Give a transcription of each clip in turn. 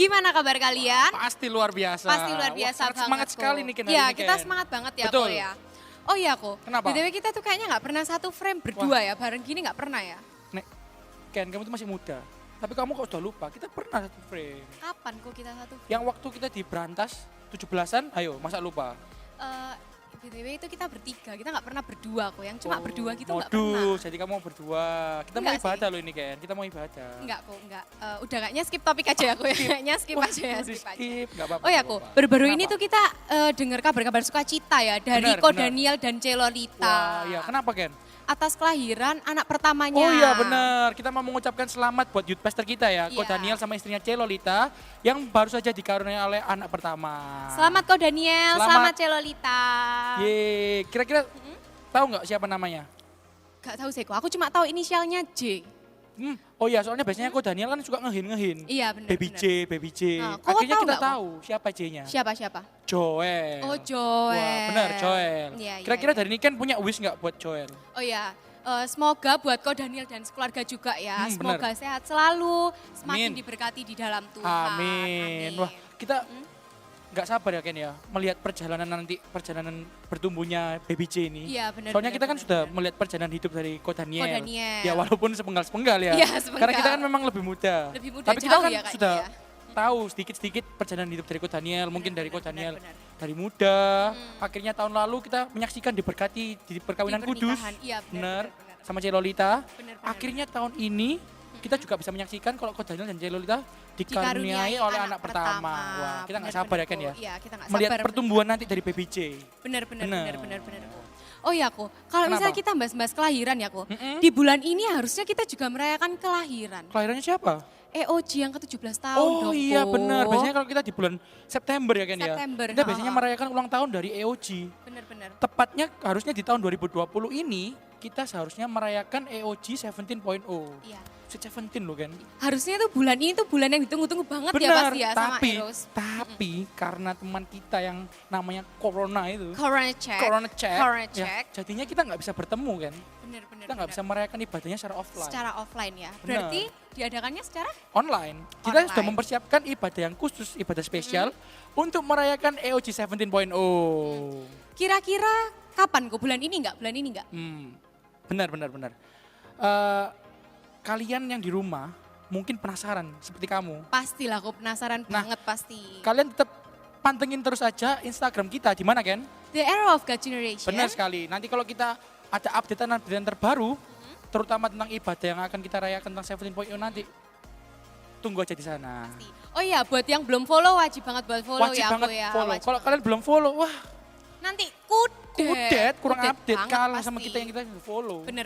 Gimana kabar kalian? Pasti luar biasa. Pasti luar biasa Wah, banget. semangat sekali nih Ken hari Iya, ini, kita Ken. semangat banget ya Betul. Ko ya. Oh iya Ko, Kenapa? BTW kita tuh kayaknya nggak pernah satu frame berdua ya, bareng gini nggak pernah ya. Nek, Ken kamu tuh masih muda. Tapi kamu kok udah lupa, kita pernah satu frame. Kapan kok kita satu frame? Yang waktu kita di Berantas 17-an, ayo masa lupa? BTW itu kita bertiga, kita nggak pernah berdua kok, yang cuma Oh, berdua gitu nggak pernah. modus, jadi kamu mau berdua. Kita mau Enggak ibadah loh ini Ken, kita mau ibadah. Enggak kok, enggak. Udah kayaknya skip topik aja ya Ko ya, kayaknya skip Wah, aja ya, udah skip aja. skip, nggak apa-apa. Oh ya nggak Ko, apa-apa. baru-baru ini Kenapa? tuh kita dengar kabar-kabar sukacita ya dari Benar, Ko benar. Daniel dan Celolita. Wah, iya, kenapa Ken? Atas kelahiran anak pertamanya. Oh iya benar, kita mau mengucapkan selamat buat youth pastor kita ya, Ko Iya. Daniel sama istrinya Celolita yang baru saja dikaruniai oleh anak pertama. Selamat Ko Daniel, Selamat. selamat Celolita. Yeay, kira-kira tahu nggak siapa namanya? Gak tahu sih Ko, aku cuma tahu inisialnya J. Oh iya, soalnya biasanya Ko Daniel kan suka ngehin-ngehin. Iya benar. Baby benar. J, Baby J. Nah, kok Akhirnya tahu kita nggak, Ko? tahu siapa J-nya. Siapa? Joel. Oh Joel. Wah, benar Joel. Iya, iya, Kira-kira iya. dari ini kan punya wish nggak buat Joel? Oh iya, semoga buat Ko Daniel dan keluarga juga ya. Benar. Semoga sehat selalu, semakin Amin. diberkati di dalam Tuhan. Amin. Wah, kita nggak sabar ya Ken ya, melihat perjalanan bertumbuhnya Baby J ini. Iya benar. Soalnya benar, kita kan benar, sudah benar. melihat perjalanan hidup dari Ko Daniel. Ko Daniel. Ya walaupun sepenggal-sepenggal ya. Iya, sepenggal. Karena kita kan memang lebih muda. Lebih muda Tapi kita jauh kan ya kayaknya sudah ya. tahu sedikit-sedikit perjalanan hidup dari Ko Daniel. Mungkin dari Ko benar, Daniel benar. dari muda. Akhirnya tahun lalu kita menyaksikan diberkati di perkawinan Di kudus. pernikahan. Iya, benar, Benar. benar. Sama Celolita. Benar, benar. Akhirnya tahun ini kita juga bisa menyaksikan kalau Ko Daniel dan Celolita dikaruniai oleh anak pertama. Wah, kita nggak sabar ya Ken ya. Iya, kita nggak Melihat sabar. pertumbuhan nanti dari Baby J. Benar. Benar. Ko. Oh ya Ko, kalau Kenapa? misalnya kita bahas-bahas kelahiran ya Ko, Mm-mm. di bulan ini harusnya kita juga merayakan kelahiran. Kelahirannya siapa? EOG yang ke-17 tahun Oh dong, iya Ko. benar, biasanya kalau kita di bulan September ya Ken ya. September, Kita biasanya ha-ha. merayakan ulang tahun dari EOG. Benar. Tepatnya harusnya di tahun 2020 ini kita seharusnya merayakan EOG 17.0. Iya. Sweet 17 loh kan. Harusnya tuh bulan ini tuh bulan yang ditunggu-tunggu banget ya Benar, pasti ya sama tapi Eros. karena teman kita yang namanya Corona itu, Corona check. Corona check, Corona ya, check. jadinya kita nggak bisa bertemu kan. Benar. Kita nggak bisa merayakan ibadahnya secara offline. Secara offline ya. Benar. Berarti diadakannya secara Online. Kita sudah Online. mempersiapkan ibadah yang khusus, ibadah spesial untuk merayakan EOG 17.0. kira-kira kapan kok? Bulan ini enggak? Bulan ini enggak? Benar. Kalian yang di rumah mungkin penasaran seperti kamu. Pastilah aku penasaran Nah, banget pasti. Kalian tetap pantengin terus aja Instagram kita. Di mana Ken? The Era of God Generation. Benar sekali. Nanti kalau kita ada updatean terbaru, terutama tentang ibadah yang akan kita rayakan tentang 17.0 nanti, tunggu aja di sana. Oh iya, buat yang belum follow wajib banget buat follow Wajib ya banget aku ya. follow. Wajib Kalau banget. kalian belum follow, wah Nanti kudet, kurang Kudet update banget kalah pasti. sama kita yang kita follow. Bener.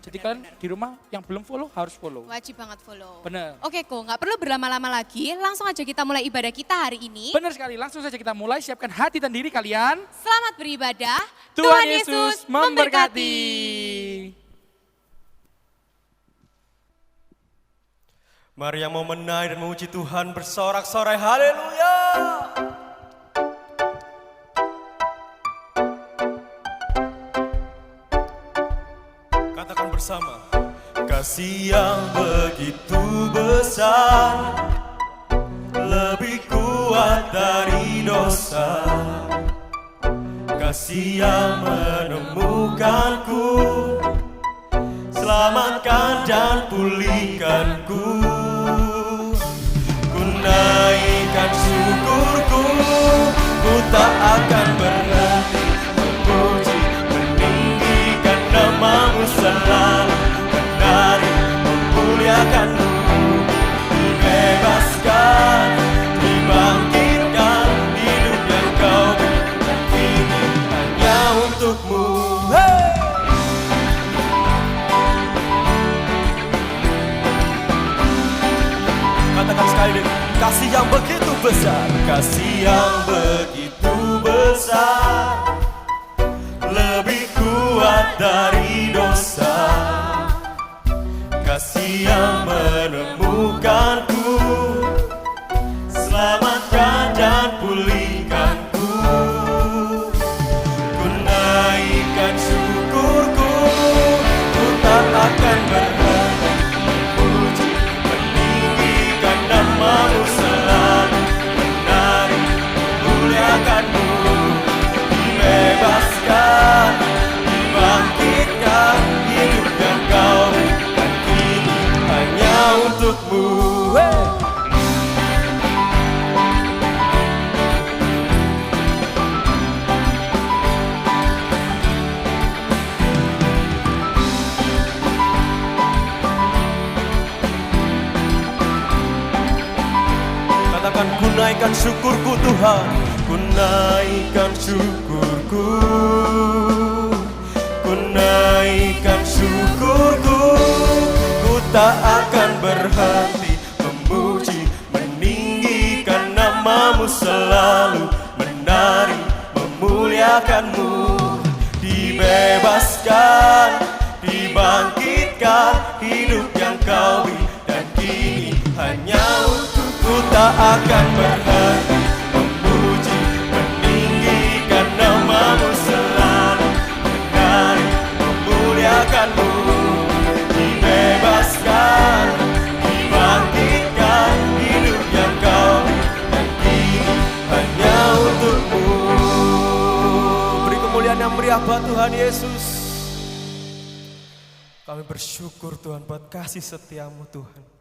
Jadi kalian di rumah yang belum follow harus follow. Wajib banget follow. Bener. Oke kok, nggak perlu berlama-lama lagi. Langsung aja kita mulai ibadah kita hari ini. Benar sekali, langsung saja kita mulai. Siapkan hati dan diri kalian. Selamat beribadah. Tuhan Yesus memberkati. Mari yang mau menaik dan memuji Tuhan bersorak-sorai haleluya. Katakan bersama. Kasih yang begitu besar, lebih kuat dari dosa. Kasih yang menemukanku, selamatkan dan pulihkanku. Ku naikkan syukurku, ku tak akan berhenti memuji, meninggikan namamu selalu, menari, memuliakanmu, dibebaskan, dibangkitkan, hidup yang kau berikan kini hanya untukmu. Hey! Katakan sekali lagi, kasih yang begitu besar, kasih yang begitu besar, lebih kuat dari dosa. Kasih yang menemukanku, selamatkan dan pulihkanku. Ku naikkan syukurku, ku tak akan berhenti memuji, meninggikan namamu selalu, untukmu. Hey! Katakan, ku naikkan syukurku Tuhan, ku naikkan syukurku, ku naikkan syukurku. Ku tak akan berhenti memuji, meninggikan namamu, selalu menari, memuliakanmu. Dibebaskan, dibangkitkan, hidup yang kau beri, dan kini hanya untuk. Ku tak akan berhenti memuji, meninggikan namamu, selalu menari, memuliakanmu. Dibebaskan, dibangkitkan, hidup yang kau beri, dan kini hanya untukmu. Beri kemuliaan yang meriah buat Tuhan Yesus. Kami bersyukur Tuhan buat kasih setiamu Tuhan.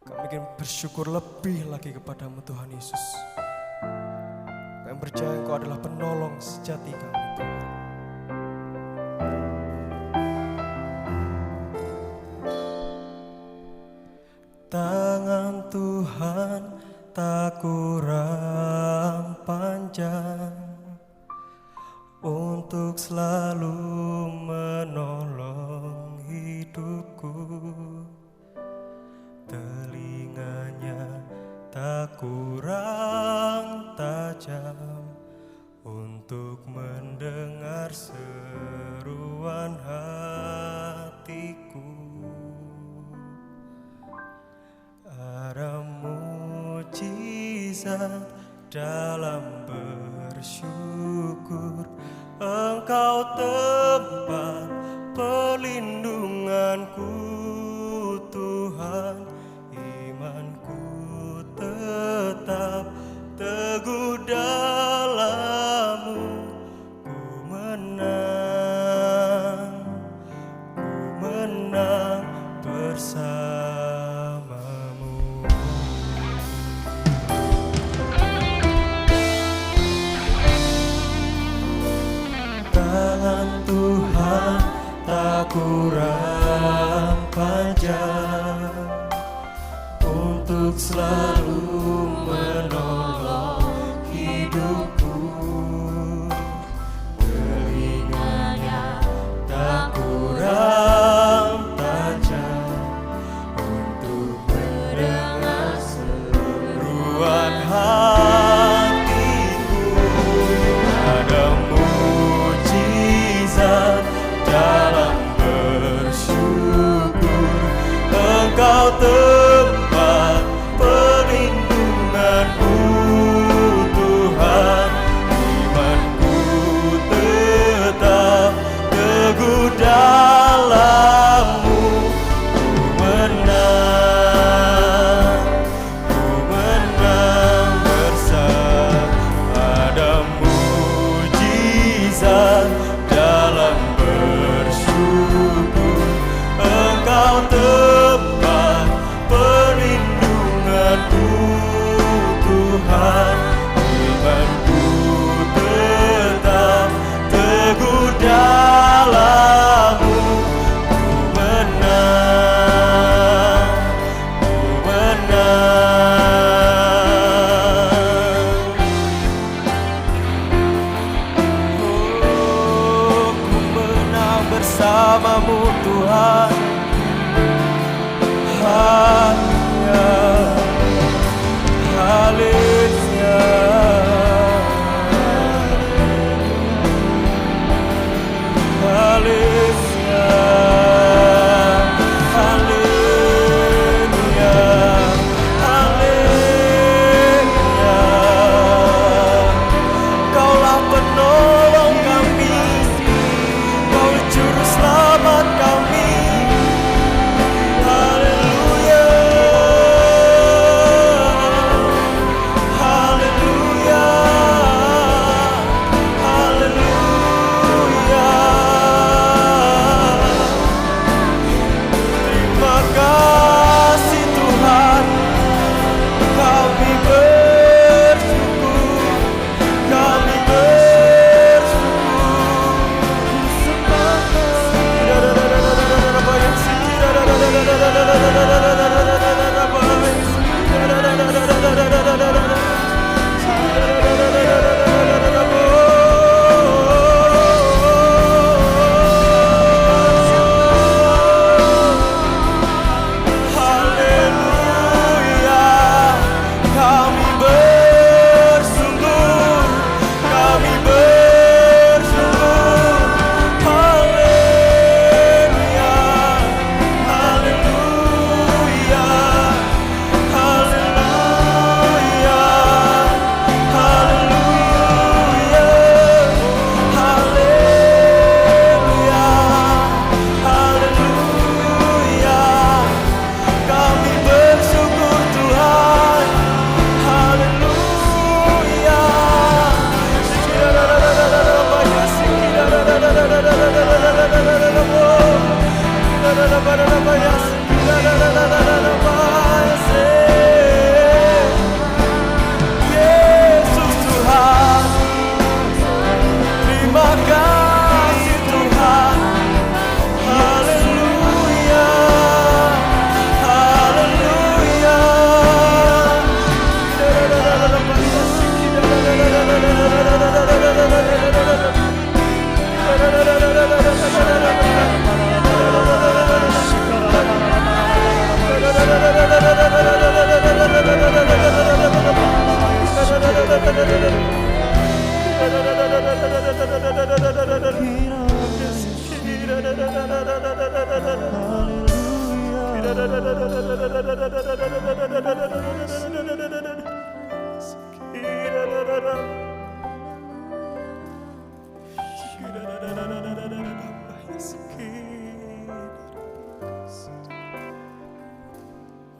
Kami ingin bersyukur lebih lagi kepadamu Tuhan Yesus. Kami percaya Engkau adalah penolong sejati kami Tuhan. Tangan Tuhan tak kurang panjang untuk selalu menolong hidupku. Telinganya tak kurang tajam untuk mendengar seruan hatiku. Ada mujizat dalam bersyukur, Engkau tempat perlindunganku Tuhan. Imanku tetap teguh dalam-Mu. Ku menang bersamamu. Tangan Tuhan tak kurang panjang untuk selalu menolong hidupku. Telinganya tak kurang tajam untuk mendengar seruan hatiku. Ada mujizat dalam bersyukur, Engkau tempat perlindunganku Tuhan. Imanku tetap teguh dalam-Mu. Ku menang bersama. Ada mujizat dalam bersyukur, Engkau tempat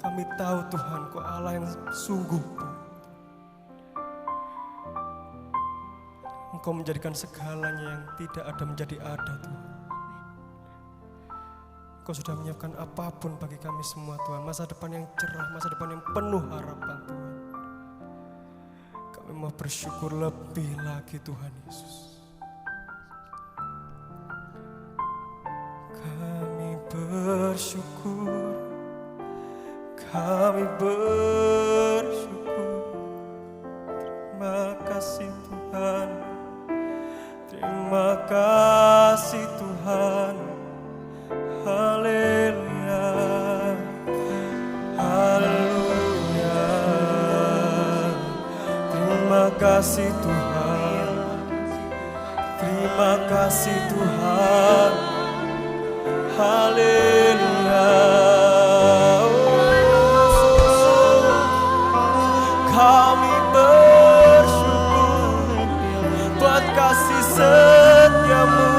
Kami tahu Tuhan, Kau Allah yang sungguh baik. Engkau menjadikan segalanya yang tidak ada menjadi ada Tuhan. Engkau sudah menyiapkan apapun bagi kami semua Tuhan. Masa depan yang cerah, masa depan yang penuh harapan Tuhan. Kami mau bersyukur lebih lagi Tuhan Yesus. Kami bersyukur, kami bersyukur. Terima kasih Tuhan, terima kasih Tuhan. Haleluya, haleluya. Terima kasih Tuhan, terima kasih Tuhan. Haleluya. Kami bersyukur buat kasih setiamu,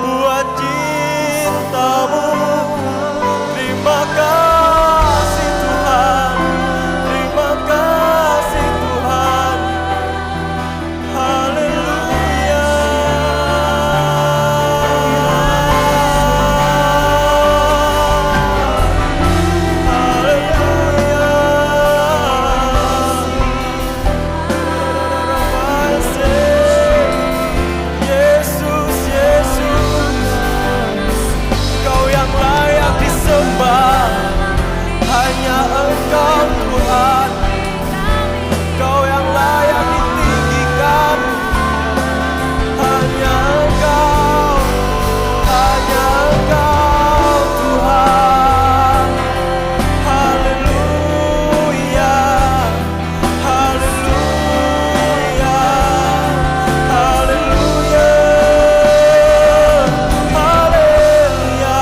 buat cintamu. Terima kasih Tuhan, terima kasih Tuhan. Haleluya. Yesus, Yesus, Kau yang layak disembah, hanya Engkau Tuhan. Kau yang layak ditinggikan, hanya Engkau, hanya Engkau Tuhan. Haleluya, haleluya, haleluya, haleluya,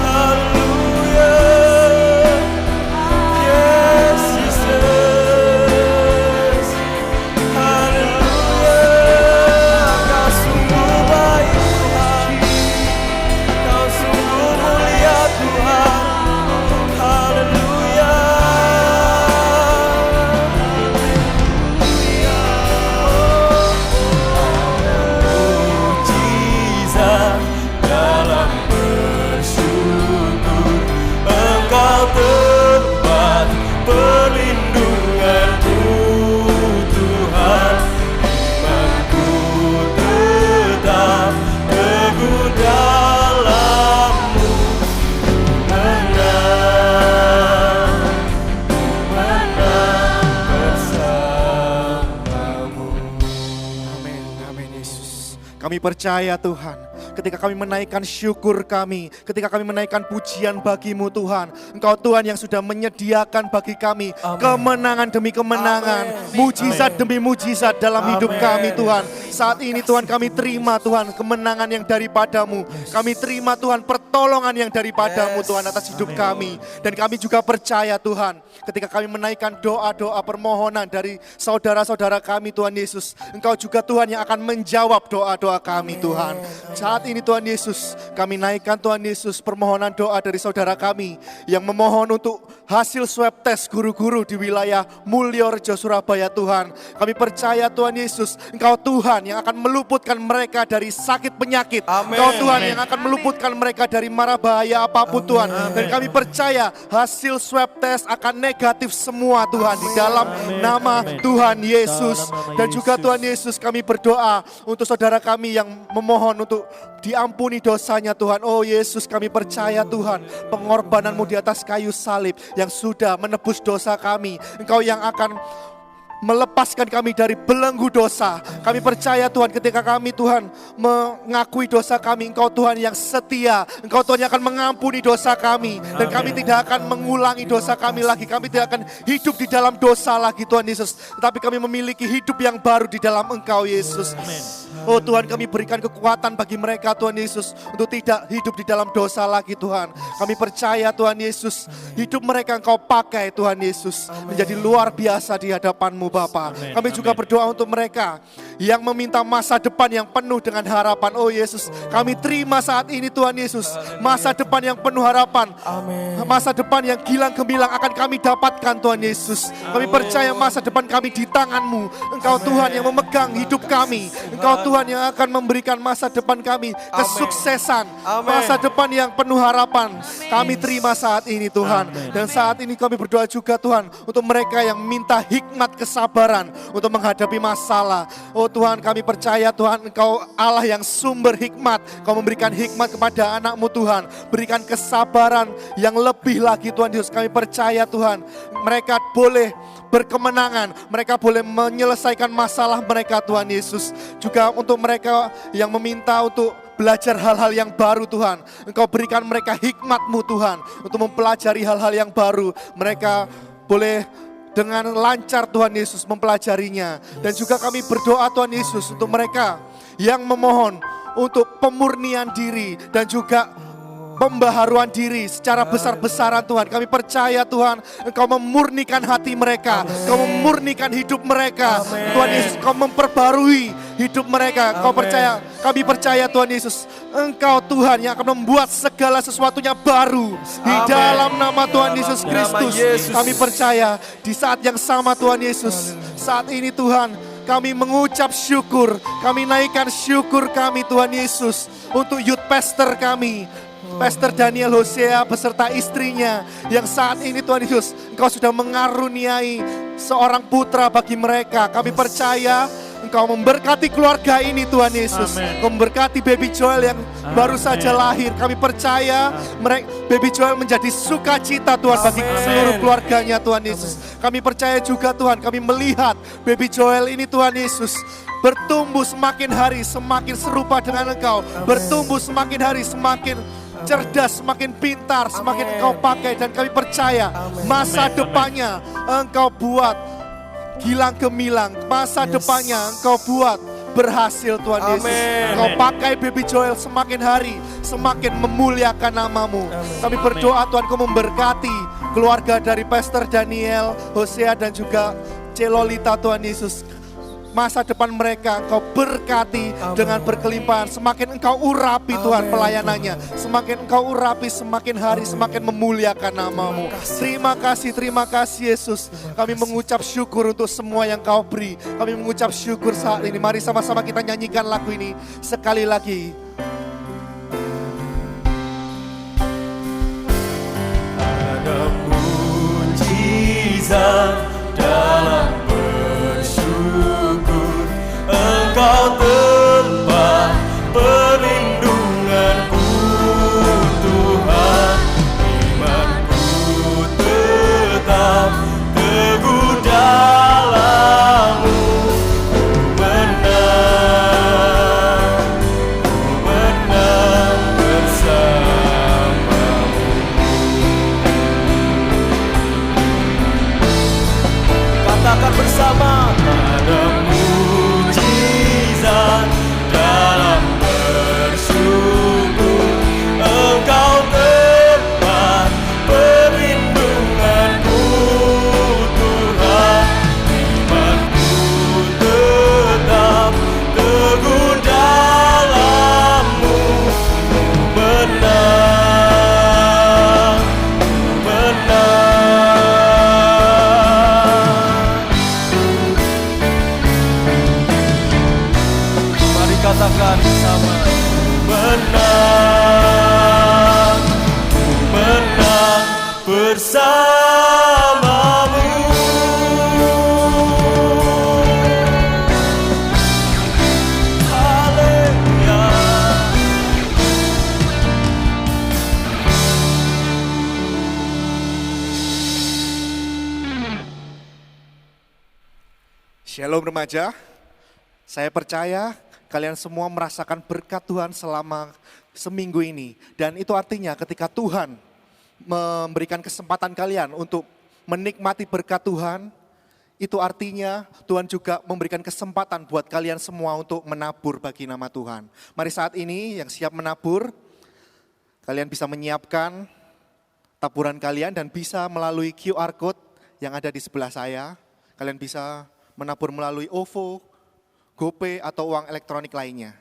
haleluya. Yes, Jesus. Haleluya. Kau sungguh baik Tuhan, Kau sungguh mulia Tuhan. Haleluya. Mujizat dalam bersyukur, Engkau tempat perlindunganku Tuhan. Imanku tetap teguh dalam-Mu. Menang, menang bersama-Mu. Amin, amin Yesus. Kami percaya Tuhan, ketika kami menaikkan syukur kami, ketika kami menaikkan pujian bagi-Mu Tuhan, Engkau Tuhan yang sudah menyediakan bagi kami Amin. kemenangan demi kemenangan, mujizat demi mujizat dalam hidup Amin. kami Tuhan. Saat ini Tuhan kami terima Tuhan kemenangan yang daripada-Mu, kami terima Tuhan pertolongan yang daripada-Mu Tuhan atas hidup kami. Dan kami juga percaya Tuhan, ketika kami menaikkan doa-doa permohonan dari saudara-saudara kami Tuhan Yesus, Engkau juga Tuhan yang akan menjawab doa-doa kami Tuhan. Saat ini Tuhan Yesus, kami naikkan Tuhan Yesus permohonan doa dari saudara kami yang memohon untuk hasil swab test guru-guru di wilayah Mulyorejo Surabaya Tuhan. Kami percaya Tuhan Yesus, Engkau Tuhan yang akan meluputkan mereka dari sakit penyakit. Amin. Engkau Tuhan yang akan meluputkan mereka dari mara bahaya apapun Tuhan. Dan kami percaya hasil swab test akan negatif semua Tuhan di dalam nama Tuhan Yesus. Dan juga Tuhan Yesus kami berdoa untuk saudara kami yang memohon untuk diampuni dosanya Tuhan. Oh Yesus, kami percaya Tuhan pengorbanan-Mu di atas kayu salib yang sudah menebus dosa kami. Engkau yang akan melepaskan kami dari belenggu dosa. Kami percaya Tuhan ketika kami Tuhan mengakui dosa kami, Engkau Tuhan yang setia, Engkau Tuhan yang akan mengampuni dosa kami. Dan kami tidak akan mengulangi dosa kami lagi, kami tidak akan hidup di dalam dosa lagi Tuhan Yesus. Tetapi kami memiliki hidup yang baru di dalam Engkau Yesus. Oh Tuhan, kami berikan kekuatan bagi mereka Tuhan Yesus untuk tidak hidup di dalam dosa lagi Tuhan. Kami percaya Tuhan Yesus, hidup mereka Engkau pakai Tuhan Yesus menjadi luar biasa di hadapan-Mu Bapa. Kami juga berdoa untuk mereka yang meminta masa depan yang penuh dengan harapan. Oh Yesus, kami terima saat ini Tuhan Yesus, masa depan yang penuh harapan. Masa depan yang gilang gemilang akan kami dapatkan Tuhan Yesus. Kami percaya masa depan kami di tangan-Mu. Engkau Tuhan yang memegang hidup kami. Engkau Tuhan yang akan memberikan masa depan kami kesuksesan. Masa depan yang penuh harapan. Kami terima saat ini Tuhan. Dan saat ini kami berdoa juga Tuhan untuk mereka yang minta hikmat kesabaran untuk menghadapi masalah. Oh Tuhan, kami percaya Tuhan Engkau Allah yang sumber hikmat. Engkau memberikan hikmat kepada anak-Mu Tuhan. Berikan kesabaran yang lebih lagi Tuhan Yesus. Kami percaya Tuhan mereka boleh berkemenangan, mereka boleh menyelesaikan masalah mereka Tuhan Yesus. Juga untuk mereka yang meminta untuk belajar hal-hal yang baru Tuhan, Engkau berikan mereka hikmat-Mu Tuhan untuk mempelajari hal-hal yang baru. Mereka boleh dengan lancar Tuhan Yesus mempelajarinya. Dan juga kami berdoa Tuhan Yesus untuk mereka yang memohon untuk pemurnian diri dan juga pembaharuan diri secara besar-besaran Tuhan. Kami percaya Tuhan Engkau memurnikan hati mereka, Engkau memurnikan hidup mereka. Tuhan Yesus, Engkau memperbarui hidup mereka. Kami percaya Tuhan Yesus, Engkau Tuhan yang akan membuat segala sesuatunya baru di dalam nama Tuhan Yesus Kristus. Kami percaya di saat yang sama Tuhan Yesus, saat ini Tuhan kami mengucap syukur, kami naikkan syukur kami Tuhan Yesus untuk youth pastor kami, Pastor Daniel Hosea beserta istrinya yang saat ini Tuhan Yesus Engkau sudah mengaruniai seorang putra bagi mereka. Kami percaya Engkau memberkati keluarga ini Tuhan Yesus. Engkau memberkati baby Joel yang baru saja lahir. Kami percaya baby Joel menjadi sukacita Tuhan bagi seluruh keluarganya Tuhan Yesus. Kami percaya juga Tuhan, kami melihat baby Joel ini Tuhan Yesus bertumbuh semakin hari semakin serupa dengan Engkau. Bertumbuh semakin hari semakin cerdas, semakin pintar, semakin Engkau pakai. Dan kami percaya masa depannya Engkau buat gilang gemilang. Masa depannya Engkau buat berhasil Tuhan Yesus. Engkau pakai baby Joel semakin hari semakin memuliakan nama-Mu. Kami berdoa Tuhan Engkau memberkati keluarga dari Pastor Daniel, Hosea dan juga Celolita Tuhan Yesus. Masa depan mereka Engkau berkati dengan berkelimpahan. Semakin Engkau urapi Tuhan pelayanannya, semakin Engkau urapi semakin hari semakin memuliakan nama-Mu. Terima kasih Yesus. Kami mengucap syukur untuk semua yang Kau beri. Kami mengucap syukur saat ini. Mari sama-sama kita nyanyikan lagu ini sekali lagi. Ada mujizat dalam Engkau tempat perlindunganku Tuhan, imanku tetap teguh dalam-Mu. Ku menang bersama-Mu. Katakan bersama, padamu dalam bersyukur Engkau tempat perlindunganku Tuhan, imanku tetap teguh dalam-Mu. Ku menang, ku menang. Katakan sama, menang, ku menang bersama-Mu. Haleluya. Shalom remaja, saya percaya kalian semua merasakan berkat Tuhan selama seminggu ini. Dan itu artinya ketika Tuhan memberikan kesempatan kalian untuk menikmati berkat Tuhan, itu artinya Tuhan juga memberikan kesempatan buat kalian semua untuk menabur bagi nama Tuhan. Mari saat ini yang siap menabur, kalian bisa menyiapkan taburan kalian dan bisa melalui QR Code yang ada di sebelah saya. Kalian bisa menabur melalui OVO, GoPay atau uang elektronik lainnya.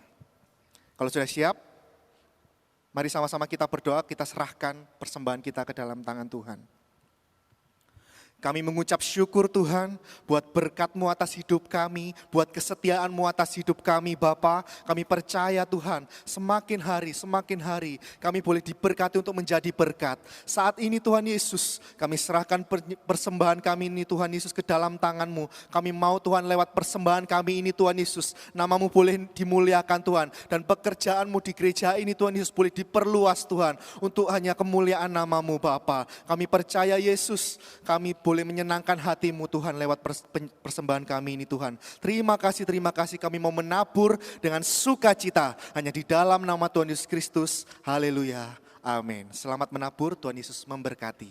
Kalau sudah siap, mari sama-sama kita berdoa, kita serahkan persembahan kita ke dalam tangan Tuhan. Kami mengucap syukur Tuhan buat berkat-Mu atas hidup kami, buat kesetiaan-Mu atas hidup kami Bapa. Kami percaya Tuhan semakin hari kami boleh diberkati untuk menjadi berkat. Saat ini Tuhan Yesus kami serahkan persembahan kami ini Tuhan Yesus ke dalam tangan-Mu. Kami mau Tuhan lewat persembahan kami ini Tuhan Yesus, nama-Mu boleh dimuliakan Tuhan. Dan pekerjaan-Mu di gereja ini Tuhan Yesus boleh diperluas Tuhan untuk hanya kemuliaan nama-Mu Bapa. Kami percaya Yesus, kami boleh menyenangkan hati-Mu Tuhan lewat persembahan kami ini Tuhan. Terima kasih kami mau menabur dengan sukacita hanya di dalam nama Tuhan Yesus Kristus. Haleluya, amin. Selamat menabur, Tuhan Yesus memberkati.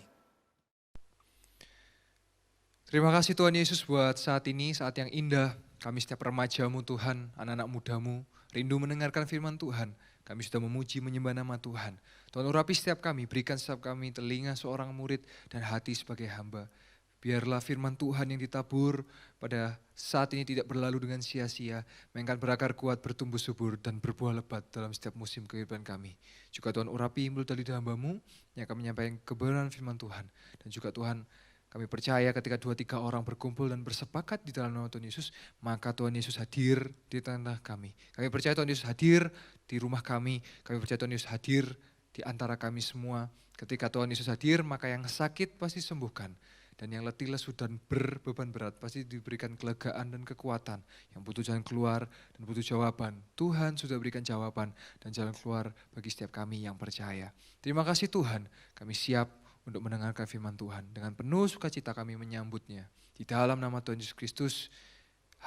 Terima kasih Tuhan Yesus buat saat ini, saat yang indah. Kami setiap remaja-Mu Tuhan, anak-anak muda-Mu, rindu mendengarkan firman Tuhan. Kami sudah memuji menyembah nama Tuhan. Tuhan urapi setiap kami, berikan setiap kami telinga seorang murid dan hati sebagai hamba. Biarlah firman Tuhan yang ditabur pada saat ini tidak berlalu dengan sia-sia, melainkan berakar kuat, bertumbuh subur, dan berbuah lebat dalam setiap musim kehidupan kami. Juga Tuhan urapi mulut dari hamba-Mu yang akan menyampaikan kebenaran firman Tuhan. Dan juga Tuhan, kami percaya ketika 2-3 orang berkumpul dan bersepakat di dalam nama Tuhan Yesus, maka Tuhan Yesus hadir di tengah kami. Kami percaya Tuhan Yesus hadir di rumah kami, kami percaya Tuhan Yesus hadir di antara kami semua. Ketika Tuhan Yesus hadir, maka yang sakit pasti sembuhkan. Dan yang letih lesu dan berbeban berat pasti diberikan kelegaan dan kekuatan. Yang butuh jalan keluar dan butuh jawaban, Tuhan sudah berikan jawaban dan jalan keluar bagi setiap kami yang percaya. Terima kasih Tuhan, kami siap untuk mendengarkan firman Tuhan. Dengan penuh sukacita kami menyambutnya. Di dalam nama Tuhan Yesus Kristus,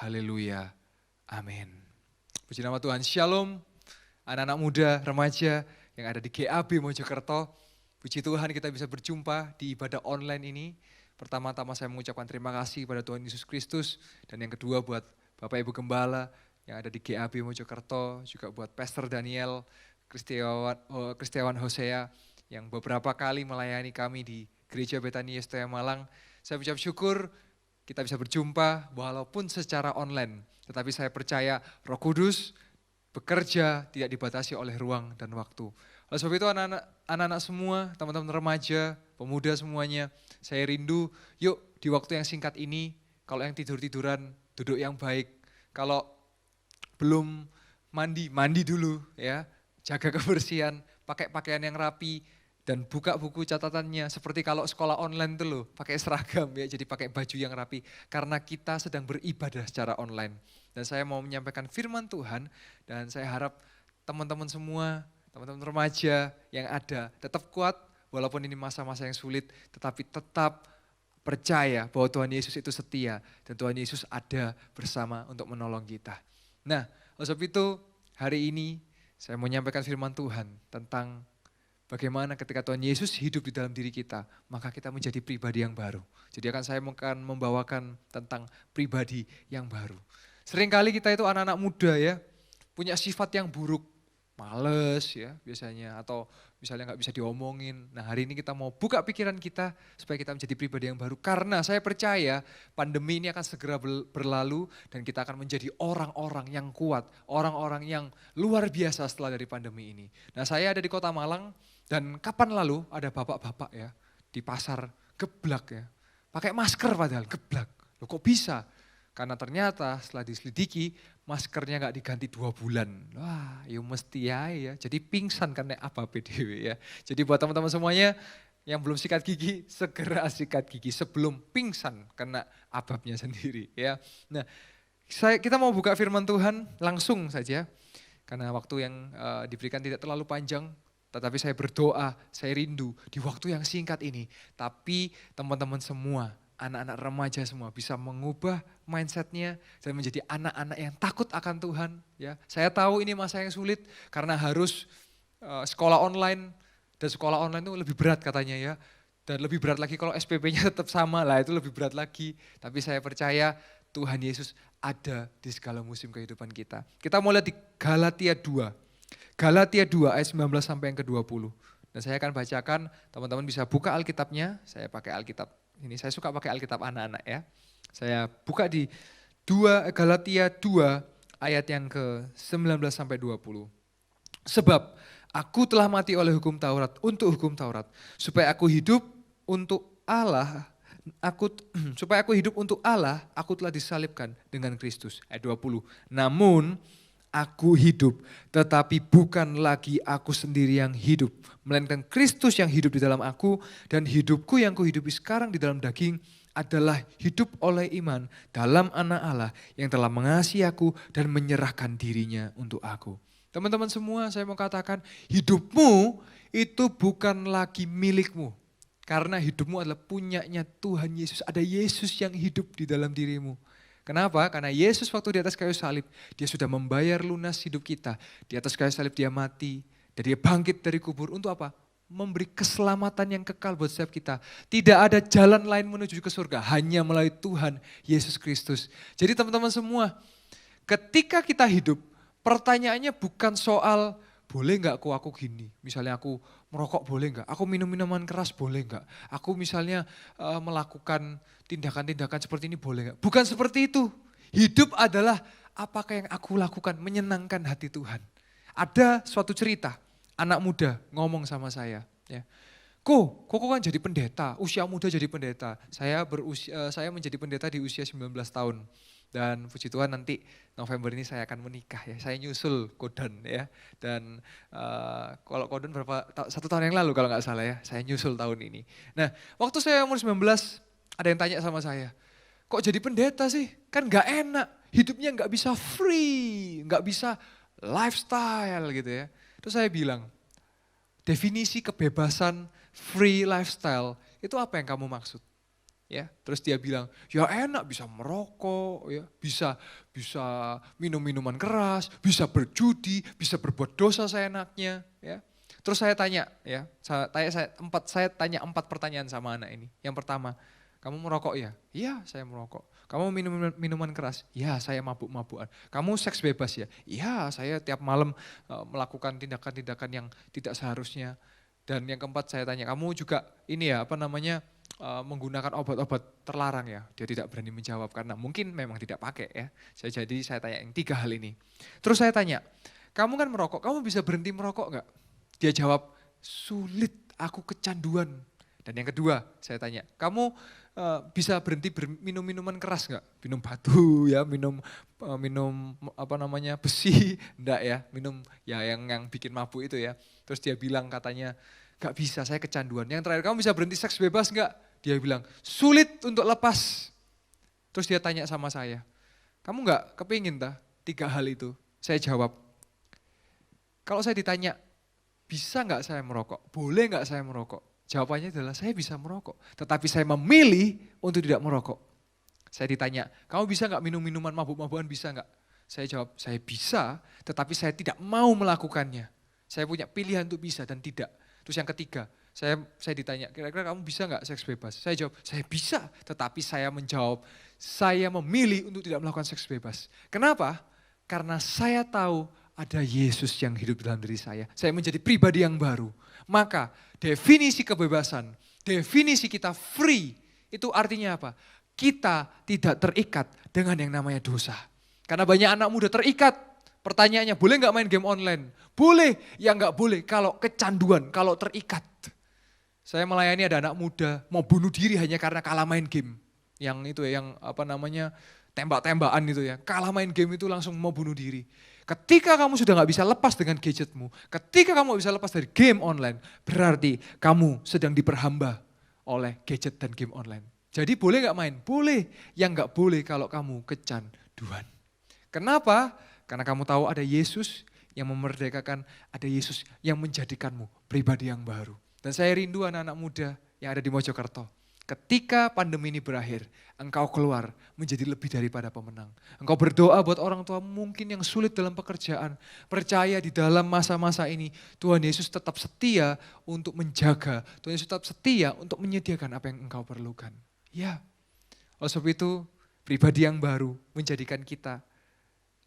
haleluya, amin. Puji nama Tuhan, shalom anak-anak muda, remaja yang ada di GAB Mojokerto. Puji Tuhan kita bisa berjumpa di ibadah online ini. Pertama-tama saya mengucapkan terima kasih pada Tuhan Yesus Kristus. Dan yang kedua buat Bapak Ibu Gembala yang ada di GAB Mojokerto. Juga buat Pastor Daniel, Kristiawan Hosea yang beberapa kali melayani kami di Gereja Betania Setia Malang. Saya ucap syukur kita bisa berjumpa walaupun secara online. Tetapi saya percaya Roh Kudus bekerja tidak dibatasi oleh ruang dan waktu. Oleh sebab itu anak-anak semua, teman-teman remaja, pemuda semuanya, saya rindu yuk di waktu yang singkat ini, kalau yang tidur-tiduran duduk yang baik, kalau belum mandi dulu ya, jaga kebersihan, pakai pakaian yang rapi, dan buka buku catatannya seperti kalau sekolah online tuh loh, pakai seragam ya, jadi pakai baju yang rapi, karena kita sedang beribadah secara online. Dan saya mau menyampaikan firman Tuhan, dan saya harap teman-teman semua, teman-teman remaja yang ada tetap kuat walaupun ini masa-masa yang sulit, tetapi tetap percaya bahwa Tuhan Yesus itu setia dan Tuhan Yesus ada bersama untuk menolong kita. Nah, oleh sebab itu hari ini saya mau menyampaikan firman Tuhan tentang bagaimana ketika Tuhan Yesus hidup di dalam diri kita, maka kita menjadi pribadi yang baru. Jadi saya akan membawakan tentang pribadi yang baru. Seringkali kita itu anak-anak muda ya, punya sifat yang buruk. Males ya biasanya, atau misalnya nggak bisa diomongin. Nah hari ini kita mau buka pikiran kita supaya kita menjadi pribadi yang baru. Karena saya percaya pandemi ini akan segera berlalu dan kita akan menjadi orang-orang yang kuat. Orang-orang yang luar biasa setelah dari pandemi ini. Nah saya ada di Kota Malang dan kapan lalu ada bapak-bapak ya di pasar geblak ya. Pakai masker padahal geblak. Loh kok bisa? Karena ternyata setelah diselidiki maskernya nggak diganti 2 bulan. Wah ya mesti ya. Jadi pingsan karena apa PDW ya. Jadi buat teman-teman semuanya yang belum sikat gigi, segera sikat gigi sebelum pingsan karena ababnya sendiri ya. Nah kita mau buka firman Tuhan langsung saja. Karena waktu yang diberikan tidak terlalu panjang. Tetapi saya berdoa, saya rindu di waktu yang singkat ini. Tapi teman-teman semua, anak-anak remaja semua bisa mengubah mindsetnya dan menjadi anak-anak yang takut akan Tuhan. Ya, saya tahu ini masa yang sulit karena harus sekolah online dan sekolah online itu lebih berat katanya ya. Dan lebih berat lagi kalau SPP-nya tetap sama lah, itu lebih berat lagi. Tapi saya percaya Tuhan Yesus ada di segala musim kehidupan kita. Kita mau lihat di Galatia 2. Galatia 2 ayat 19 sampai yang ke-20. Dan saya akan bacakan, teman-teman bisa buka Alkitabnya. Saya pakai Alkitab ini, saya suka pakai Alkitab anak-anak ya. Saya buka di Galatia 2 ayat yang ke-19 sampai 20. Sebab aku telah mati oleh hukum Taurat untuk hukum Taurat, supaya aku hidup untuk Allah. Supaya aku hidup untuk Allah, aku telah disalibkan dengan Kristus. Ayat 20. Namun aku hidup, tetapi bukan lagi aku sendiri yang hidup, melainkan Kristus yang hidup di dalam aku, dan hidupku yang kuhidupi sekarang di dalam daging adalah hidup oleh iman dalam Anak Allah yang telah mengasihi aku dan menyerahkan dirinya untuk aku. Teman-teman semua, saya mau katakan hidupmu itu bukan lagi milikmu. Karena hidupmu adalah punyanya Tuhan Yesus. Ada Yesus yang hidup di dalam dirimu. Kenapa? Karena Yesus waktu di atas kayu salib, dia sudah membayar lunas hidup kita. Di atas kayu salib dia mati, dan dia bangkit dari kubur. Untuk apa? Memberi keselamatan yang kekal buat setiap kita. Tidak ada jalan lain menuju ke surga, hanya melalui Tuhan Yesus Kristus. Jadi teman-teman semua, ketika kita hidup, pertanyaannya bukan soal boleh nggak aku gini, misalnya aku merokok boleh nggak, aku minum minuman keras boleh nggak, aku misalnya melakukan tindakan-tindakan seperti ini boleh nggak. Bukan seperti itu. Hidup adalah apakah yang aku lakukan menyenangkan hati Tuhan. Ada suatu cerita, anak muda ngomong sama saya, ya. Kok kan jadi pendeta, usia muda jadi pendeta. Saya menjadi pendeta di usia 19 tahun. Dan puji Tuhan nanti November ini saya akan menikah ya. Saya nyusul Kodan ya. Dan kalau Kodan satu tahun yang lalu kalau nggak salah ya. Saya nyusul tahun ini. Nah waktu saya umur 19 ada yang tanya sama saya. Kok jadi pendeta sih? Kan nggak enak. Hidupnya nggak bisa free. Nggak bisa lifestyle gitu ya. Terus saya bilang, definisi kebebasan free lifestyle itu apa yang kamu maksud? Ya, terus dia bilang, ya enak bisa merokok, ya, bisa minum minuman keras, bisa berjudi, bisa berbuat dosa seenaknya, ya. Terus saya tanya, ya, saya tanya 4 pertanyaan sama anak ini. Yang pertama, kamu merokok ya? Iya, saya merokok. Kamu minum minuman keras? Iya, saya mabuk-mabukan. Kamu seks bebas ya? Iya, saya tiap malam melakukan tindakan-tindakan yang tidak seharusnya. Dan yang keempat saya tanya, kamu juga ini ya, menggunakan obat-obat terlarang ya? Dia tidak berani menjawab karena mungkin memang tidak pakai ya. Jadi saya tanya yang 3 hal ini. Terus saya tanya, kamu kan merokok, kamu bisa berhenti merokok enggak? Dia jawab, sulit, aku kecanduan. Dan yang kedua saya tanya, kamu bisa berhenti minum minuman keras enggak? Minum batu ya, minum besi, enggak ya, minum ya yang bikin mabuk itu ya. Terus dia bilang katanya, enggak bisa, saya kecanduan. Yang terakhir, kamu bisa berhenti seks bebas enggak? Dia bilang, sulit untuk lepas. Terus dia tanya sama saya, kamu enggak kepingin 3 hal itu? Saya jawab, kalau saya ditanya, bisa enggak saya merokok? Boleh enggak saya merokok? Jawabannya adalah saya bisa merokok, tetapi saya memilih untuk tidak merokok. Saya ditanya, kamu bisa enggak minum minuman mabuk-mabukan, bisa enggak? Saya jawab, saya bisa, tetapi saya tidak mau melakukannya. Saya punya pilihan untuk bisa dan tidak. Terus yang ketiga, saya ditanya, kira-kira kamu bisa enggak seks bebas? Saya jawab, saya bisa, tetapi saya menjawab, saya memilih untuk tidak melakukan seks bebas. Kenapa? Karena saya tahu ada Yesus yang hidup dalam diri saya. Saya menjadi pribadi yang baru. Maka definisi kebebasan, definisi kita free, itu artinya apa? Kita tidak terikat dengan yang namanya dosa. Karena banyak anak muda terikat. Pertanyaannya, boleh nggak main game online? Boleh, ya nggak boleh kalau kecanduan, kalau terikat. Saya melayani ada anak muda mau bunuh diri hanya karena kalah main game. Yang itu ya, yang tembak-tembakan itu ya. Kalah main game itu langsung mau bunuh diri. Ketika kamu sudah nggak bisa lepas dengan gadgetmu, ketika kamu bisa lepas dari game online, berarti kamu sedang diperhamba oleh gadget dan game online. Jadi boleh nggak main? Boleh. Yang nggak boleh kalau kamu kecanduan. Kenapa? Karena kamu tahu ada Yesus yang memerdekakan, ada Yesus yang menjadikanmu pribadi yang baru. Dan saya rindu anak-anak muda yang ada di Mojokerto. ketika pandemi ini berakhir, engkau keluar menjadi lebih daripada pemenang. Engkau berdoa buat orang tua mungkin yang sulit dalam pekerjaan. Percaya di dalam masa-masa ini Tuhan Yesus tetap setia untuk menjaga. Tuhan Yesus tetap setia untuk menyediakan apa yang engkau perlukan. Ya, oleh sebab itu pribadi yang baru menjadikan kita,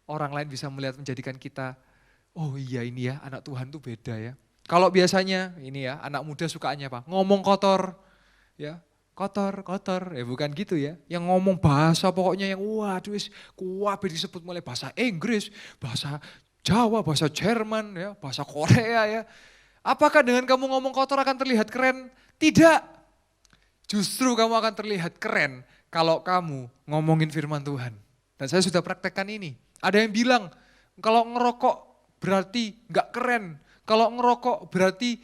orang lain bisa melihat menjadikan kita, oh iya ini ya anak Tuhan tuh beda ya. Kalau biasanya ini ya anak muda sukanya apa? Ngomong kotor, ya kotor, ya bukan gitu ya. Yang ngomong bahasa pokoknya yang waduh kuabe disebut mulai bahasa Inggris, bahasa Jawa, bahasa Jerman, ya, bahasa Korea ya. Apakah dengan kamu ngomong kotor akan terlihat keren? Tidak. Justru kamu akan terlihat keren kalau kamu ngomongin firman Tuhan. Dan saya sudah praktekkan ini. Ada yang bilang kalau ngerokok berarti nggak keren. Kalau ngerokok berarti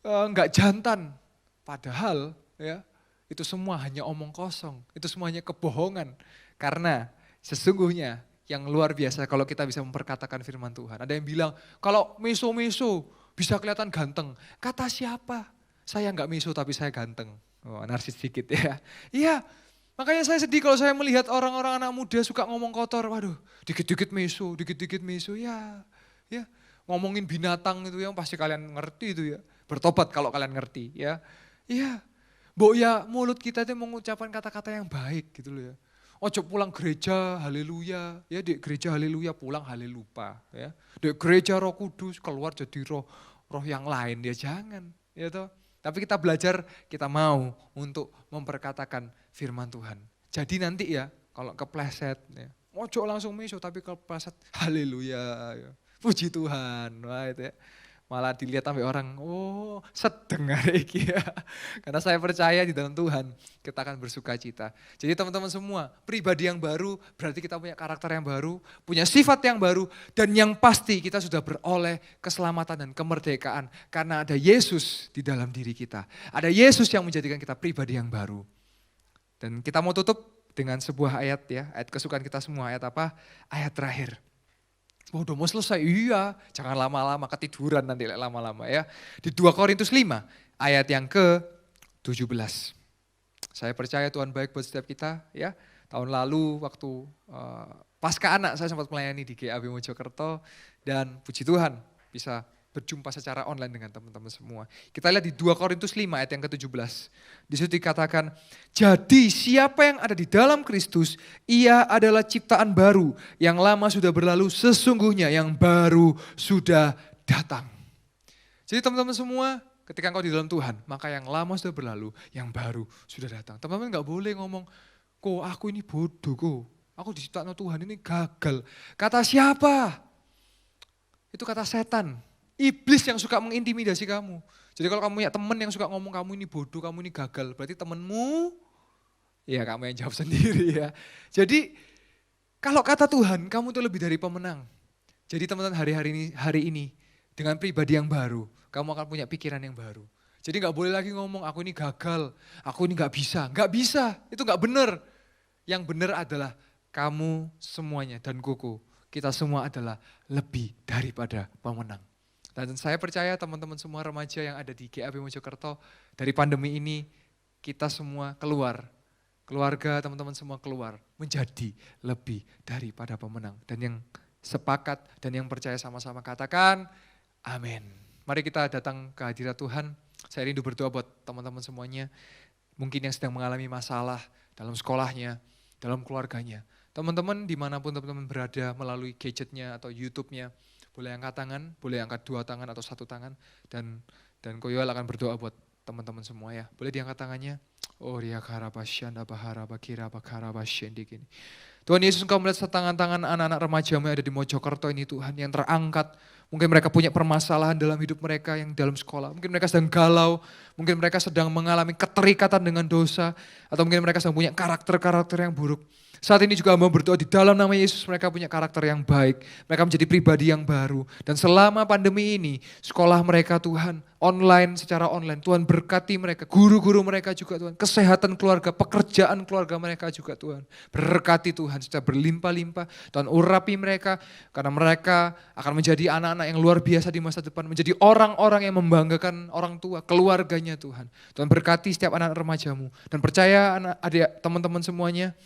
nggak jantan. Padahal ya itu semua hanya omong kosong. Itu semuanya kebohongan. Karena sesungguhnya yang luar biasa kalau kita bisa memperkatakan firman Tuhan. Ada yang bilang kalau meso-meso bisa kelihatan ganteng. Kata siapa? Saya nggak meso tapi saya ganteng. Oh, narsis sedikit ya. Iya, makanya saya sedih kalau saya melihat orang-orang anak muda suka ngomong kotor. Waduh, dikit-dikit meso, ya. Ngomongin binatang itu yang pasti kalian ngerti itu ya. Bertobat kalau kalian ngerti ya. Iya, ya mulut kita itu mengucapkan kata-kata yang baik gitu loh ya. Ojo pulang gereja, haleluya. Ya di gereja haleluya, pulang halelupa. Ya. Di gereja Roh Kudus, keluar jadi roh yang lain. Ya jangan. Ya toh. Tapi kita belajar, kita mau untuk memperkatakan firman Tuhan. Jadi nanti ya, kalau kepleset, ya, ojo langsung meso tapi kepleset, haleluya. Ya. Puji Tuhan. Wah, itu ya. Malah dilihat sampai orang, oh sedeng hari ini ya. Karena saya percaya di dalam Tuhan kita akan bersuka cita. Jadi teman-teman semua, pribadi yang baru berarti kita punya karakter yang baru, punya sifat yang baru. Dan yang pasti kita sudah beroleh keselamatan dan kemerdekaan. Karena ada Yesus di dalam diri kita. Ada Yesus yang menjadikan kita pribadi yang baru. Dan kita mau tutup dengan sebuah ayat ya, ayat kesukaan kita semua. Ayat apa? Ayat terakhir. Oh, udah mau selesai, iya. Jangan lama-lama, ketiduran nanti lama-lama ya. Di 2 Korintus 5, ayat yang ke-17. Saya percaya Tuhan baik buat setiap kita ya. Tahun lalu waktu pasca anak saya sempat melayani di GAB Mojokerto. Dan puji Tuhan bisa berjumpa secara online dengan teman-teman semua. Kita lihat di 2 Korintus 5 ayat yang ke-17. Di situ dikatakan, jadi siapa yang ada di dalam Kristus, ia adalah ciptaan baru. Yang lama sudah berlalu, sesungguhnya yang baru sudah datang. Jadi teman-teman semua, ketika engkau di dalam Tuhan, maka yang lama sudah berlalu, yang baru sudah datang. Teman-teman gak boleh ngomong, kok aku ini bodoh kok. Aku diciptakan Tuhan ini gagal. Kata siapa? Itu kata setan. Iblis yang suka mengintimidasi kamu. Jadi kalau kamu punya teman yang suka ngomong kamu ini bodoh, kamu ini gagal. Berarti temanmu, ya kamu yang jawab sendiri ya. Jadi kalau kata Tuhan, kamu tuh lebih dari pemenang. Jadi teman-teman hari ini dengan pribadi yang baru, kamu akan punya pikiran yang baru. Jadi gak boleh lagi ngomong aku ini gagal, aku ini gak bisa. Gak bisa, itu gak benar. Yang benar adalah kamu semuanya dan kuku. Kita semua adalah lebih daripada pemenang. Dan saya percaya teman-teman semua remaja yang ada di GAB Mojokerto, dari pandemi ini kita semua keluar, keluarga teman-teman semua keluar menjadi lebih daripada pemenang. Dan yang sepakat dan yang percaya sama-sama katakan amin. Mari kita datang ke hadirat Tuhan. Saya rindu berdoa buat teman-teman semuanya, mungkin yang sedang mengalami masalah dalam sekolahnya, dalam keluarganya. Teman-teman dimanapun teman-teman berada melalui gadgetnya atau YouTube-nya, boleh angkat tangan, boleh angkat 2 tangan atau 1 tangan. Dan Koyoel akan berdoa buat teman-teman semua ya. Boleh diangkat tangannya. Oh ria karabasyan, abahara bakira bakarabasyan dikini. Tuhan Yesus, Engkau melihat tangan-tangan anak-anak remaja yang ada di Mojokerto ini Tuhan, yang terangkat. Mungkin mereka punya permasalahan dalam hidup mereka yang dalam sekolah. Mungkin mereka sedang galau, mungkin mereka sedang mengalami keterikatan dengan dosa. Atau mungkin mereka sedang punya karakter-karakter yang buruk. Saat ini juga hamba berdoa di dalam nama Yesus mereka punya karakter yang baik. Mereka menjadi pribadi yang baru. Dan selama pandemi ini sekolah mereka Tuhan online, secara online. Tuhan berkati mereka, guru-guru mereka juga Tuhan. Kesehatan keluarga, pekerjaan keluarga mereka juga Tuhan. Berkati Tuhan secara berlimpah-limpah. Tuhan urapi mereka karena mereka akan menjadi anak-anak yang luar biasa di masa depan. Menjadi orang-orang yang membanggakan orang tua, keluarganya Tuhan. Tuhan berkati setiap anak remajamu. Dan percaya adik teman-teman semuanya,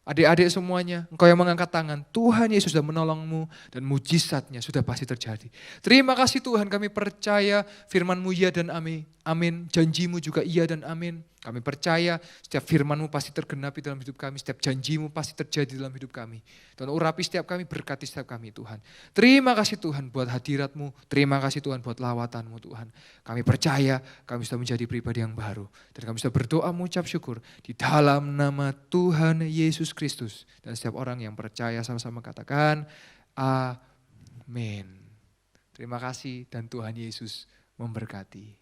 adik-adik semuanya, engkau yang mengangkat tangan, Tuhan Yesus sudah menolongmu dan mujizatnya sudah pasti terjadi. Terima kasih Tuhan, kami percaya firman-Mu ya dan amin. Amin, janji-Mu juga iya dan amin. Kami percaya setiap firman-Mu pasti tergenapi dalam hidup kami, setiap janji-Mu pasti terjadi dalam hidup kami. Tuhan urapi setiap kami, berkati setiap kami Tuhan. Terima kasih Tuhan buat hadirat-Mu, terima kasih Tuhan buat lawatan-Mu Tuhan. Kami percaya kami sudah menjadi pribadi yang baru. Dan kami sudah berdoa mengucap syukur di dalam nama Tuhan Yesus Kristus. Dan setiap orang yang percaya sama-sama katakan, amin. Terima kasih dan Tuhan Yesus memberkati.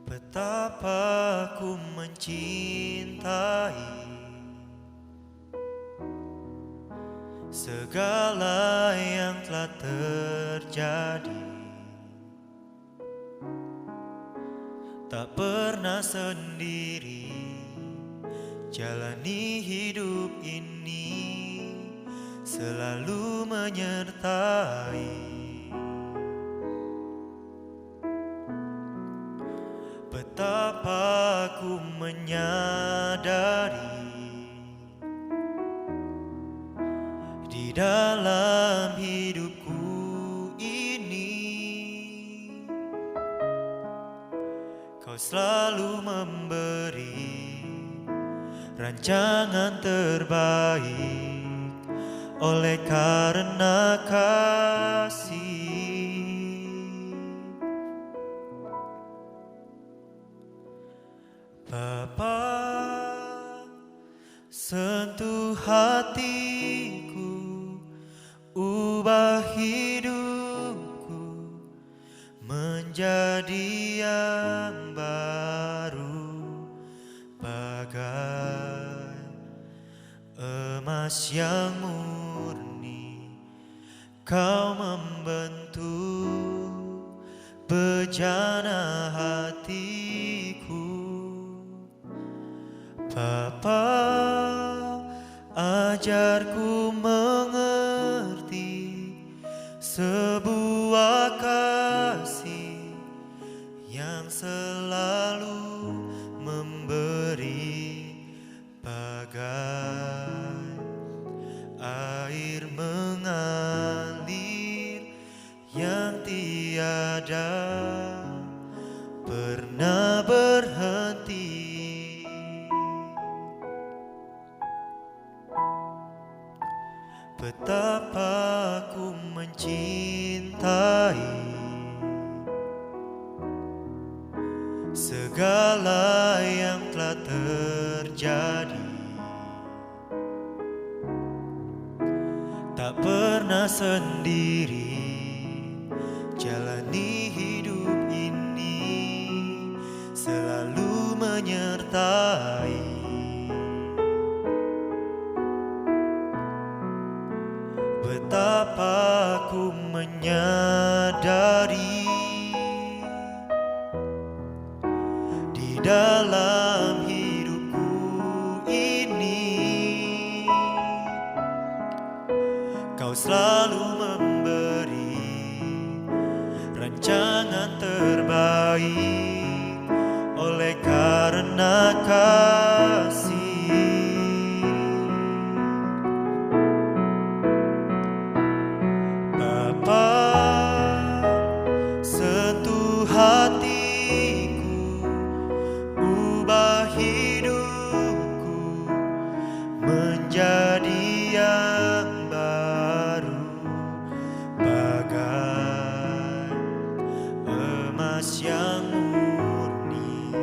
Betapa ku mencintai segala yang telah terjadi. Tak pernah sendiri jalani hidup ini, selalu menyertai. Betapa ku menyadari di dalam hidupku ini Kau selalu memberi rancangan terbaik oleh karena kasih. Bapa, sentuh hatiku, ubah hidupku menjadi yang baru, bagai emas yang murni. Kau membentuk bejana hatiku. Bapa, ajarku mengerti sebuah kasih yang selalu memberi, bagai air mengalir yang tiada pernah berhenti. Betapa ku mencintai segala yang telah terjadi. Tak pernah sendiri jalani hidup ini, selalu menyertai. Betapa ku menyadari di dalam hidupku ini Kau selalu memberi rancangan terbaik oleh karena kasih. Sentuh hatiku, ubah hidupku menjadi yang baru, bagai emas yang murni.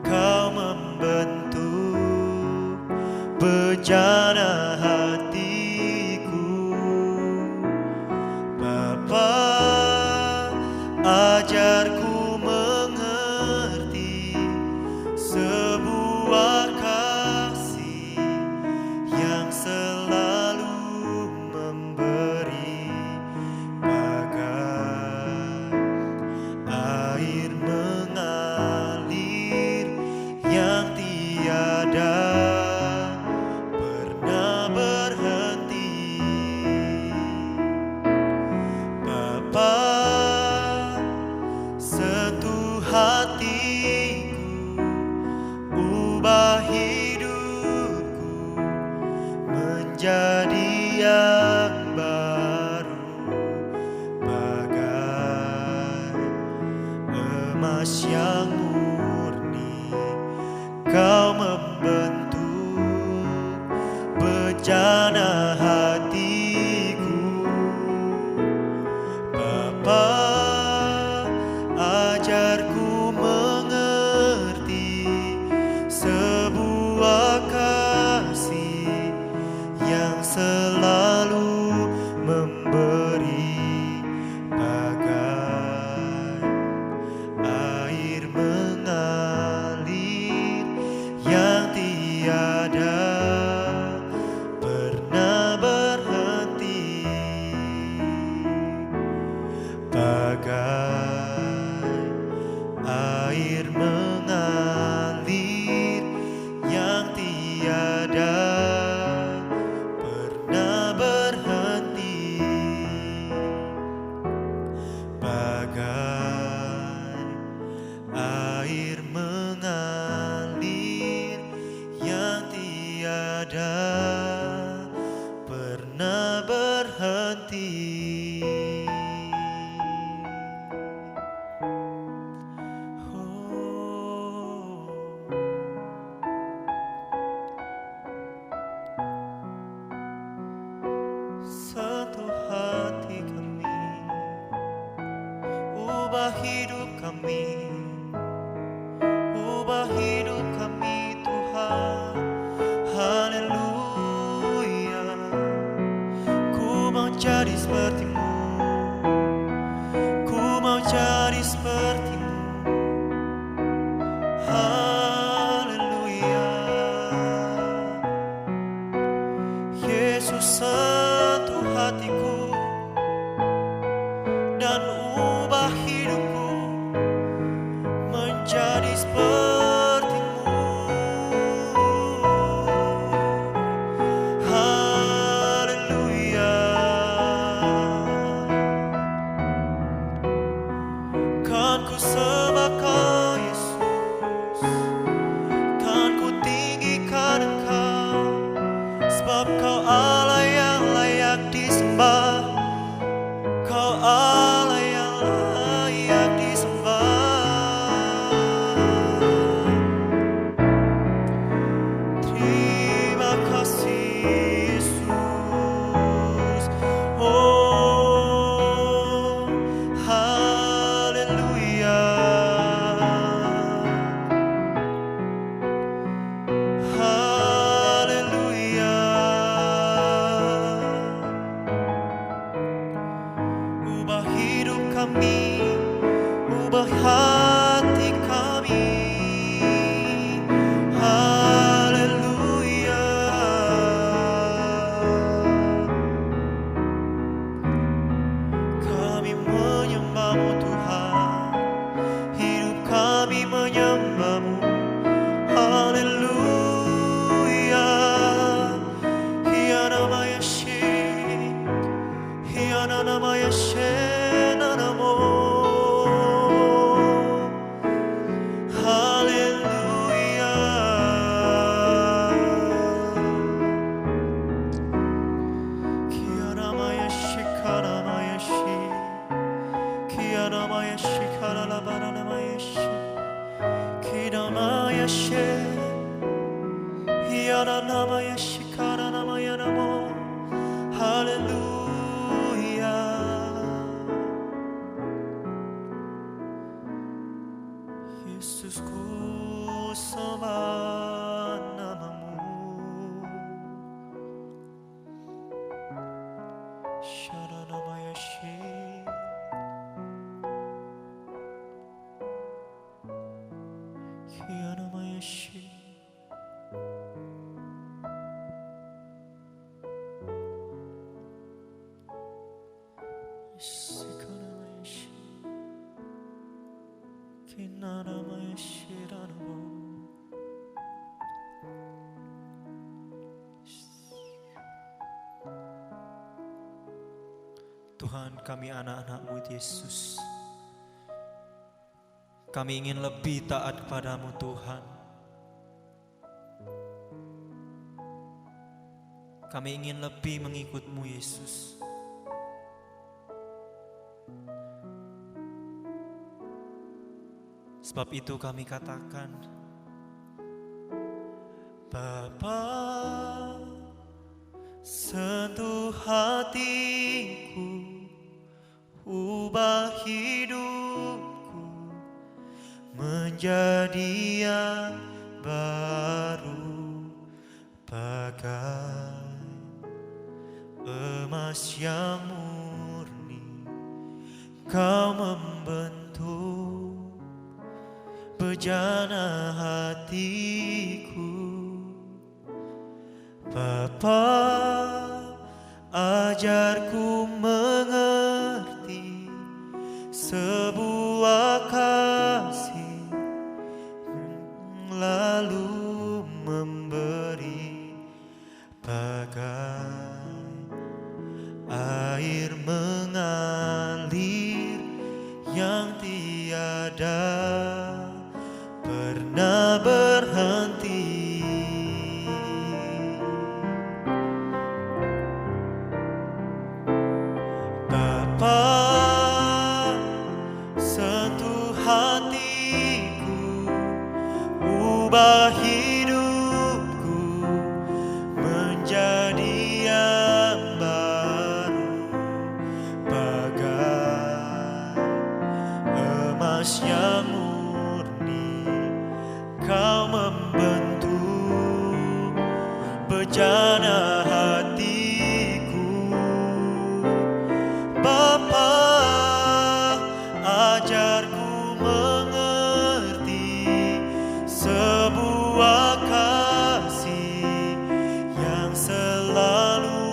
Kau air mengalir yang tiada pernah berhenti. Bapa, sentuh hatiku, ubah hidupku menjadi yang baru, bagai emas yang murni. Kau membentuk bejana hatiku. Bapa, ajarku mengerti sebuah kasih yang selalu memberi, bagai air mengalir yang tiada pernah berhenti, bagai air mengalir yang tiada pernah berhenti, bagai air mengalir yang tiada pernah berhenti. Sentuh hati kami, ubah hidup kami, ubah hidup kami Tuhan. Haleluya, ku mau jadi seperti-Mu, ku mau jadi seperti-Mu. Haleluya, Yesus sentuh hatiku dan ubah hidupku menjadi seperti-Mu. Haleluya, kan ku sembah Kau Yesus, kan ku tinggikan Engkau, sebab Kau Allah yang layak disembah, Kau Allah yang layak disembah. Terima kasih Yesus. Oh, haleluya, haleluya. Ubah hidup kami, ubah hati kami. Haleluya, kami menyembah-Mu Tuhan, hidup kami menyembah-Mu. Haleluya, Hiana Mayashi, Hiana Namayashe Nanamo. Haleluya, Kiana Mayashi Kana Mayashi, Kiana Mayashi Kana Labana Mayashi, Kina Mayashi, Hiana Namayashi Kana Namayanamo. Haleluya, Yesus ku sembah nama-Mu. Sharanamayashi, Kianamayashi. Sikanamayashi. Kinanamaya Shiranamo. Tuhan, kami anak-anak-Mu Yesus. Kami ingin lebih taat kepadamu Tuhan. Kami ingin lebih mengikut-Mu Yesus. Sebab itu kami katakan, Bapa, sentuh hatiku, ubah hidupku menjadi yang baru, bagai emas yang murni. Kau membentuk bejana hatiku. Bapa, ajarku mengerti sebuah kasih, lalu memberi bagai air mengalir yang tiada pernah berhenti. Bapa, sentuh hatiku, ubah hidupku menjadi yang baru, bagai emas yang murni. Kau membentuk bejana hatiku. Bapa, ajarku mengerti sebuah kasih yang selalu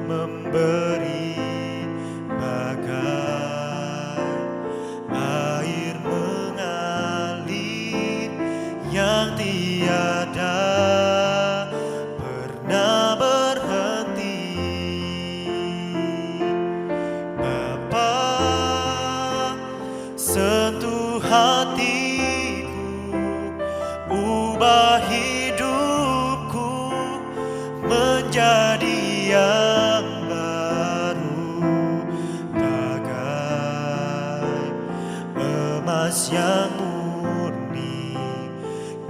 memberi bagai air mengalir yang tiada pernah berhenti. Bapa, sentuh hatiku, ubah hidupku menjadi yang baru, bagai emas yang murni.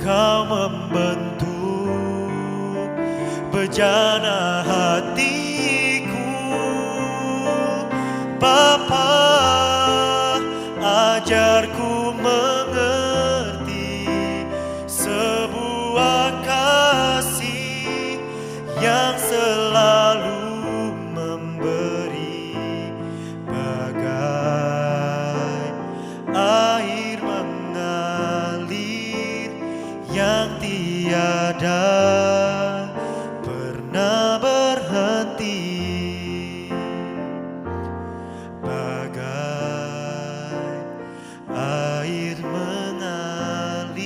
Kau membentuk bejana hatiku. Bapa, ajarku mengerti sebuah kasih yang selalu memberi bagai air mengalir yang tiada pernah berhenti, bagai air mengalir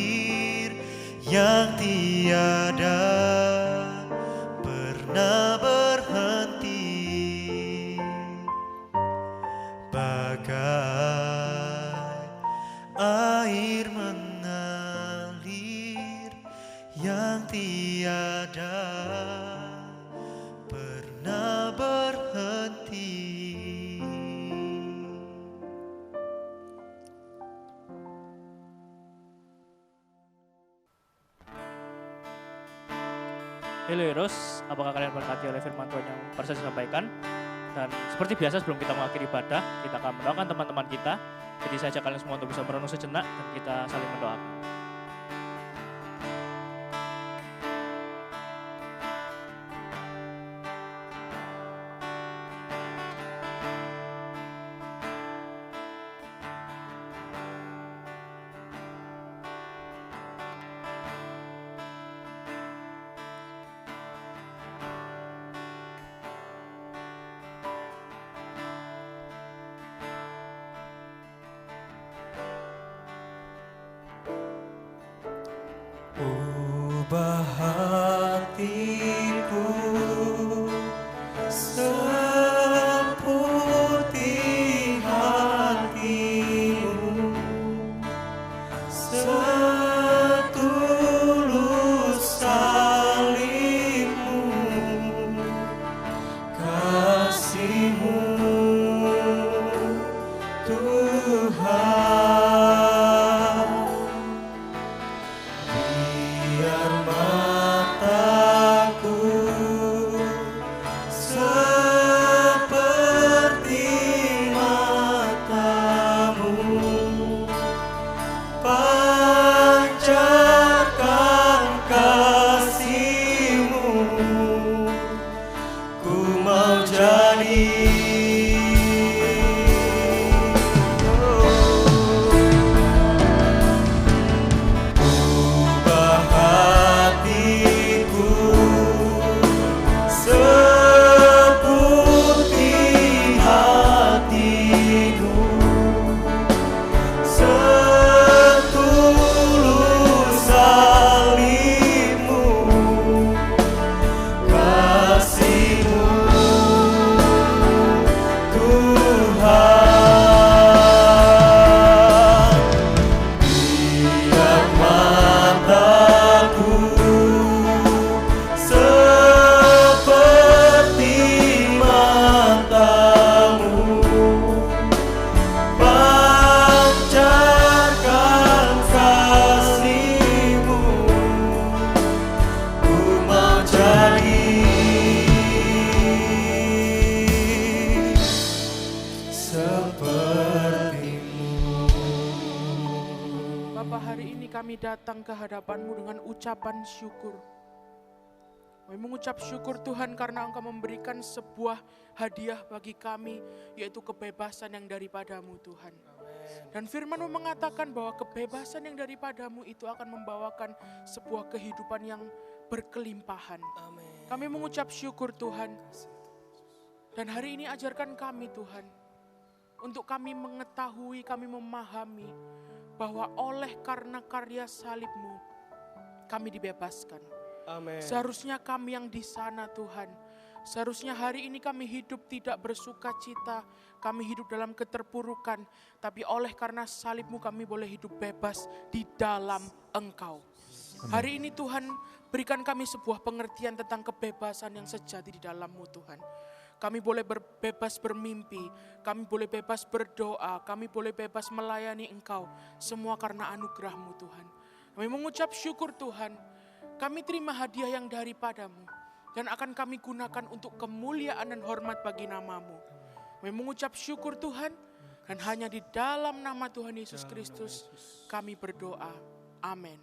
yang tiada pernah berhenti, bagai air mengalir yang tiada pernah berhenti. Halo Heroes, apakah kalian berkati oleh firman Tuhan yang baru saja disampaikan? Dan seperti biasa sebelum kita mengakhiri ibadah, kita akan mendoakan teman-teman kita. Jadi saya ajak kalian semua untuk bisa merenung sejenak dan kita saling mendoakan. Ubah hatiku seperti hatimu, setulus salibmu, kasihmu Tuhan. Biar mataku seperti matamu, pancarkan kasihmu, ku mau jadi. Ubah hatiku seperti hatimu, setulus salibmu, kasihmu Tuhan. Biar mataku seperti matamu, pancarkan kasihmu, ku mau jadi sepertimu. Bapa, hari ini kami datang ke hadapan-Mu dengan ucapan syukur. Kami mengucap syukur Tuhan karena Engkau memberikan sebuah hadiah bagi kami, yaitu kebebasan yang daripada-Mu Tuhan. Dan firman-Mu mengatakan bahwa kebebasan yang daripada-Mu itu akan membawakan sebuah kehidupan yang berkelimpahan. Kami mengucap syukur Tuhan. Dan hari ini ajarkan kami Tuhan, untuk kami mengetahui, kami memahami bahwa oleh karena karya salib-Mu kami dibebaskan. Amin. Seharusnya kami yang di sana Tuhan, seharusnya hari ini kami hidup tidak bersuka cita, kami hidup dalam keterpurukan, tapi oleh karena salib-Mu kami boleh hidup bebas di dalam Engkau. Hari ini Tuhan, berikan kami sebuah pengertian tentang kebebasan yang sejati di dalam-Mu Tuhan. Kami boleh bebas bermimpi, kami boleh bebas berdoa, kami boleh bebas melayani Engkau. Semua karena anugerah-Mu Tuhan. Kami mengucap syukur Tuhan, kami terima hadiah yang daripada-Mu dan akan kami gunakan untuk kemuliaan dan hormat bagi nama-Mu. Kami mengucap syukur Tuhan, dan hanya di dalam nama Tuhan Yesus Kristus kami berdoa. Amin.